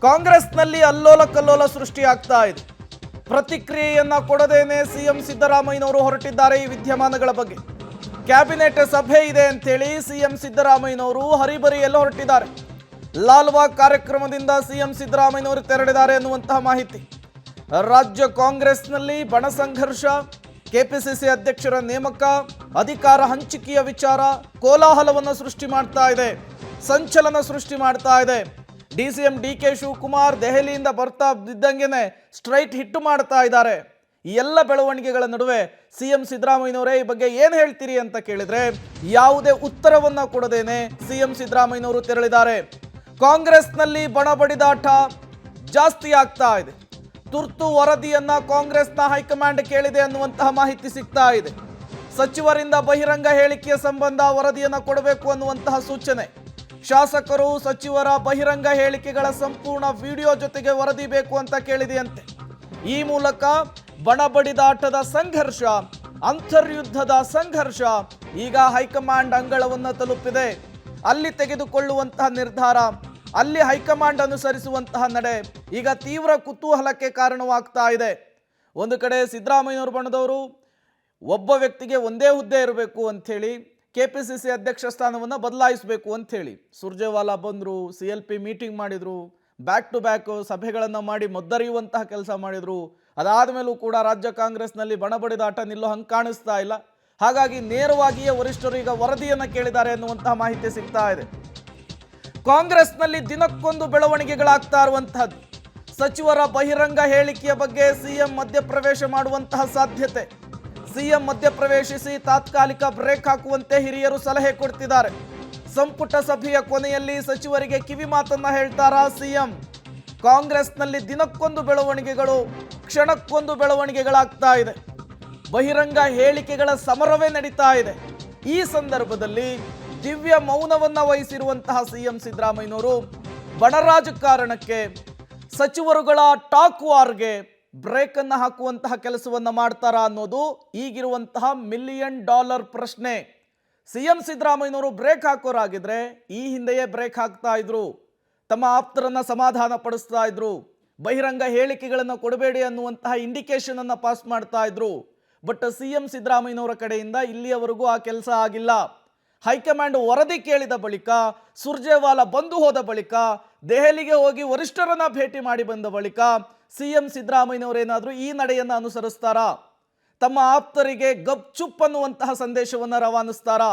ಕಾಂಗ್ರೆಸ್ನಲ್ಲಿ ಅಲ್ಲೋಲ ಕಲ್ಲೋಲ ಸೃಷ್ಟಿಯಾಗ್ತಾ ಇದೆ. ಪ್ರತಿಕ್ರಿಯೆಯನ್ನ ಕೊಡದೇನೆ ಸಿಎಂ ಸಿದ್ದರಾಮಯ್ಯನವರು ಹೊರಟಿದ್ದಾರೆ ಈ ವಿದ್ಯಮಾನಗಳ ಬಗ್ಗೆ. ಕ್ಯಾಬಿನೆಟ್ ಸಭೆ ಇದೆ ಅಂತೇಳಿ ಸಿಎಂ ಸಿದ್ದರಾಮಯ್ಯನವರು ಹರಿಬರಿಯಲ್ಲಿ ಹೊರಟಿದ್ದಾರೆ. ಲಾಲ್ಬಾಗ್ ಕಾರ್ಯಕ್ರಮದಿಂದ ಸಿಎಂ ಸಿದ್ದರಾಮಯ್ಯನವರು ತೆರಳಿದ್ದಾರೆ ಎನ್ನುವಂತಹ ಮಾಹಿತಿ. ರಾಜ್ಯ ಕಾಂಗ್ರೆಸ್ನಲ್ಲಿ ಬಣ ಸಂಘರ್ಷ, ಕೆಪಿಸಿಸಿ ಅಧ್ಯಕ್ಷರ ನೇಮಕ, ಅಧಿಕಾರ ಹಂಚಿಕೆಯ ವಿಚಾರ ಕೋಲಾಹಲವನ್ನು ಸೃಷ್ಟಿ ಮಾಡ್ತಾ ಇದೆ, ಸಂಚಲನ ಸೃಷ್ಟಿ ಮಾಡ್ತಾ ಇದೆ. ಡಿಸಿಎಂ ಡಿಕೆ ಶಿವಕುಮಾರ್ ದೆಹಲಿಯಿಂದ ಬರ್ತಾ ಇದ್ದಂಗೆನೆ ಸ್ಟ್ರೈಟ್ ಹಿಟ್ಟು ಮಾಡ್ತಾ ಇದ್ದಾರೆ. ಈ ಎಲ್ಲ ಬೆಳವಣಿಗೆಗಳ ನಡುವೆ ಸಿಎಂ ಸಿದ್ದರಾಮಯ್ಯನವರೇ ಈ ಬಗ್ಗೆ ಏನು ಹೇಳ್ತೀರಿ ಅಂತ ಕೇಳಿದ್ರೆ ಯಾವುದೇ ಉತ್ತರವನ್ನ ಕೊಡದೇನೆ ಸಿಎಂ ಸಿದ್ದರಾಮಯ್ಯನವರು ತೆರಳಿದ್ದಾರೆ. ಕಾಂಗ್ರೆಸ್ನಲ್ಲಿ ಬಣ ಬಡಿದಾಟ ಜಾಸ್ತಿ ಆಗ್ತಾ ಇದೆ. ತುರ್ತು ವರದಿಯನ್ನ ಕಾಂಗ್ರೆಸ್ನ ಹೈಕಮಾಂಡ್ ಕೇಳಿದೆ ಅನ್ನುವಂತಹ ಮಾಹಿತಿ ಸಿಗ್ತಾ ಇದೆ. ಸಚಿವರಿಂದ ಬಹಿರಂಗ ಹೇಳಿಕೆಯ ಸಂಬಂಧ ವರದಿಯನ್ನ ಕೊಡಬೇಕು ಅನ್ನುವಂತಹ ಸೂಚನೆ. ಶಾಸಕರು ಸಚಿವರ ಬಹಿರಂಗ ಹೇಳಿಕೆಗಳ ಸಂಪೂರ್ಣ ವಿಡಿಯೋ ಜೊತೆಗೆ ವರದಿ ಬೇಕು ಅಂತ ಕೇಳಿದೆಯಂತೆ. ಈ ಮೂಲಕ ಬಣ ಬಡಿದಾಟದ ಸಂಘರ್ಷ, ಅಂತರ್ಯುದ್ಧದ ಸಂಘರ್ಷ ಈಗ ಹೈಕಮಾಂಡ್ ಅಂಗಳವನ್ನು ತಲುಪಿದೆ. ಅಲ್ಲಿ ತೆಗೆದುಕೊಳ್ಳುವಂತಹ ನಿರ್ಧಾರ, ಅಲ್ಲಿ ಹೈಕಮಾಂಡ್ ಅನುಸರಿಸುವಂತಹ ನಡೆ ಈಗ ತೀವ್ರ ಕುತೂಹಲಕ್ಕೆ ಕಾರಣವಾಗ್ತಾ ಇದೆ. ಒಂದು ಕಡೆ ಸಿದ್ದರಾಮಯ್ಯನವರು ಬಣದವರು ಒಬ್ಬ ವ್ಯಕ್ತಿಗೆ ಒಂದೇ ಹುದ್ದೆ ಇರಬೇಕು ಅಂಥೇಳಿ ಕೆಪಿಸಿಸಿ ಅಧ್ಯಕ್ಷ ಸ್ಥಾನವನ್ನು ಬದಲಾಯಿಸಬೇಕು ಅಂಥೇಳಿ ಸುರ್ಜೇವಾಲಾ ಬಂದರು, CLP ಮೀಟಿಂಗ್ ಮಾಡಿದರು, ಬ್ಯಾಕ್ ಟು ಬ್ಯಾಕ್ ಸಭೆಗಳನ್ನು ಮಾಡಿ ಮೊದ್ದರಿಯುವಂತಹ ಕೆಲಸ ಮಾಡಿದರು. ಅದಾದ ಮೇಲೂ ಕೂಡ ರಾಜ್ಯ ಕಾಂಗ್ರೆಸ್ನಲ್ಲಿ ಬಣ ಬಡಿದಾಟ ನಿಲ್ಲೋ ಹಂಗೆ ಕಾಣಿಸ್ತಾ ಇಲ್ಲ. ಹಾಗಾಗಿ ನೇರವಾಗಿಯೇ ವರಿಷ್ಠರು ಈಗ ವರದಿಯನ್ನು ಕೇಳಿದ್ದಾರೆ ಎನ್ನುವಂತಹ ಮಾಹಿತಿ ಸಿಗ್ತಾ ಇದೆ. ಕಾಂಗ್ರೆಸ್ನಲ್ಲಿ ದಿನಕ್ಕೊಂದು ಬೆಳವಣಿಗೆಗಳಾಗ್ತಾ ಇರುವಂತಹದ್ದು. ಸಚಿವರ ಬಹಿರಂಗ ಹೇಳಿಕೆಯ ಬಗ್ಗೆ ಸಿಎಂ ಮಧ್ಯಪ್ರವೇಶ ಮಾಡುವಂತಹ ಸಾಧ್ಯತೆ. ಸಿಎಂ ಮಧ್ಯಪ್ರವೇಶಿಸಿ ತಾತ್ಕಾಲಿಕ ಬ್ರೇಕ್ ಹಾಕುವಂತೆ ಹಿರಿಯರು ಸಲಹೆ ಕೊಡ್ತಿದ್ದಾರೆ. ಸಂಪುಟ ಸಭೆಯ ಕೊನೆಯಲ್ಲಿ ಸಚಿವರಿಗೆ ಕಿವಿ ಮಾತನ್ನ ಹೇಳ್ತಾರಾ ಸಿಎಂ? ಕಾಂಗ್ರೆಸ್ನಲ್ಲಿ ದಿನಕ್ಕೊಂದು ಬೆಳವಣಿಗೆಗಳು, ಕ್ಷಣಕ್ಕೊಂದು ಬೆಳವಣಿಗೆಗಳಾಗ್ತಾ ಇದೆ. ಬಹಿರಂಗ ಹೇಳಿಕೆಗಳ ಸಮರವೇ ನಡೀತಾ ಇದೆ. ಈ ಸಂದರ್ಭದಲ್ಲಿ ದಿವ್ಯ ಮೌನವನ್ನ ವಹಿಸಿರುವಂತಹ ಸಿಎಂ ಸಿದ್ದರಾಮಯ್ಯನವರು ಬಣ ರಾಜಕಾರಣಕ್ಕೆ, ಸಚಿವರುಗಳ ಟಾಕ್ ವಾರ್ಗೆ ಬ್ರೇಕ್ ಅನ್ನು ಹಾಕುವಂತಹ ಕೆಲಸವನ್ನ ಮಾಡ್ತಾರಾ ಅನ್ನೋದು ಈಗಿರುವಂತಹ $1,000,000 ಪ್ರಶ್ನೆ. ಸಿಎಂ ಸಿದ್ದರಾಮಯ್ಯನವರು ಬ್ರೇಕ್ ಹಾಕೋರಾಗಿದ್ರೆ ಈ ಹಿಂದೆಯೇ ಬ್ರೇಕ್ ಹಾಕ್ತಾ ಇದ್ರು. ತಮ್ಮ ಆಪ್ತರನ್ನ ಸಮಾಧಾನ ಪಡಿಸ್ತಾ ಇದ್ರು. ಬಹಿರಂಗ ಹೇಳಿಕೆಗಳನ್ನು ಕೊಡಬೇಡಿ ಅನ್ನುವಂತಹ ಇಂಡಿಕೇಶನ್ ಅನ್ನ ಪಾಸ್ ಮಾಡ್ತಾ ಇದ್ರು. ಬಟ್ ಸಿಎಂ ಸಿದ್ದರಾಮಯ್ಯನವರ ಕಡೆಯಿಂದ ಇಲ್ಲಿಯವರೆಗೂ ಆ ಕೆಲಸ ಆಗಿಲ್ಲ. ಹೈಕಮಾಂಡ್ ವರದಿ ಕೇಳಿದ ಬಳಿಕ, ಸುರ್ಜೇವಾಲಾ ಬಂದು ಹೋದ ಬಳಿಕ, ದೆಹಲಿಗೆ ಹೋಗಿ ವರಿಷ್ಠರನ್ನ ಭೇಟಿ ಮಾಡಿ ಬಂದ ಬಳಿಕ ಸಿಎಂ ಸಿದ್ದರಾಮಯ್ಯನವರೇನಾದರೂ ಈ ನಡೆಯನ್ನು ಅನುಸರಿಸ್ತಾರಾ? ತಮ್ಮ ಆಪ್ತರಿಗೆ ಗಪ್ ಚುಪ್ ಅನ್ನುವಂತಹ ಸಂದೇಶವನ್ನು ರವಾನಿಸ್ತಾರಾ?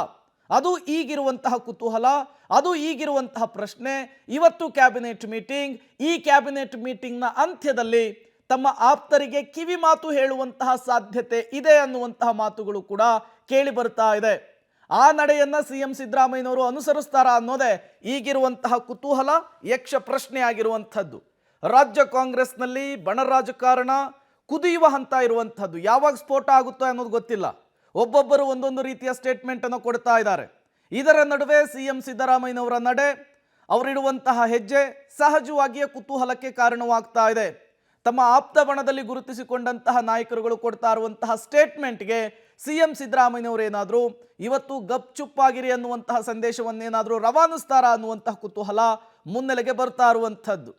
ಅದು ಈಗಿರುವಂತಹ ಕುತೂಹಲ, ಅದು ಈಗಿರುವಂತಹ ಪ್ರಶ್ನೆ. ಇವತ್ತು ಕ್ಯಾಬಿನೆಟ್ ಮೀಟಿಂಗ್, ಈ ಕ್ಯಾಬಿನೆಟ್ ಮೀಟಿಂಗ್ನ ಅಂತ್ಯದಲ್ಲಿ ತಮ್ಮ ಆಪ್ತರಿಗೆ ಕಿವಿ ಮಾತು ಹೇಳುವಂತಹ ಸಾಧ್ಯತೆ ಇದೆ ಅನ್ನುವಂತಹ ಮಾತುಗಳು ಕೂಡ ಕೇಳಿ ಬರ್ತಾ ಇದೆ. ಆ ನಡೆಯನ್ನ ಸಿಎಂ ಸಿದ್ದರಾಮಯ್ಯನವರು ಅನುಸರಿಸ್ತಾರಾ ಅನ್ನೋದೇ ಈಗಿರುವಂತಹ ಕುತೂಹಲ, ಯಕ್ಷ ಪ್ರಶ್ನೆ ಆಗಿರುವಂಥದ್ದು. ರಾಜ್ಯ ಕಾಂಗ್ರೆಸ್ನಲ್ಲಿ ಬಣ ರಾಜಕಾರಣ ಕುದಿಯುವ ಹಂತ ಇರುವಂಥದ್ದು. ಯಾವಾಗ ಸ್ಫೋಟ ಆಗುತ್ತೋ ಅನ್ನೋದು ಗೊತ್ತಿಲ್ಲ. ಒಬ್ಬೊಬ್ಬರು ಒಂದೊಂದು ರೀತಿಯ ಸ್ಟೇಟ್ಮೆಂಟ್ ಅನ್ನು ಕೊಡ್ತಾ ಇದ್ದಾರೆ. ಇದರ ನಡುವೆ ಸಿಎಂ ಸಿದ್ದರಾಮಯ್ಯನವರ ನಡೆ, ಅವರಿಡುವಂತಹ ಹೆಜ್ಜೆ ಸಹಜವಾಗಿಯೇ ಕುತೂಹಲಕ್ಕೆ ಕಾರಣವಾಗ್ತಾ ಇದೆ. ತಮ್ಮ ಆಪ್ತ ಬಣದಲ್ಲಿ ಗುರುತಿಸಿಕೊಂಡಂತಹ ನಾಯಕರುಗಳು ಕೊಡ್ತಾ ಇರುವಂತಹ ಸ್ಟೇಟ್ಮೆಂಟ್ಗೆ ಸಿಎಂ ಸಿದ್ದರಾಮಯ್ಯನವರೇನಾದರೂ ಇವತ್ತು ಗಪ್ ಚುಪ್ಪಾಗಿರಿ ಅನ್ನುವಂತಹ ಸಂದೇಶವನ್ನೇನಾದರೂ ರವಾನಿಸ್ತಾರಾ ಅನ್ನುವಂತಹ ಕುತೂಹಲ ಮುನ್ನೆಲೆಗೆ ಬರ್ತಾ ಇರುವಂಥದ್ದು.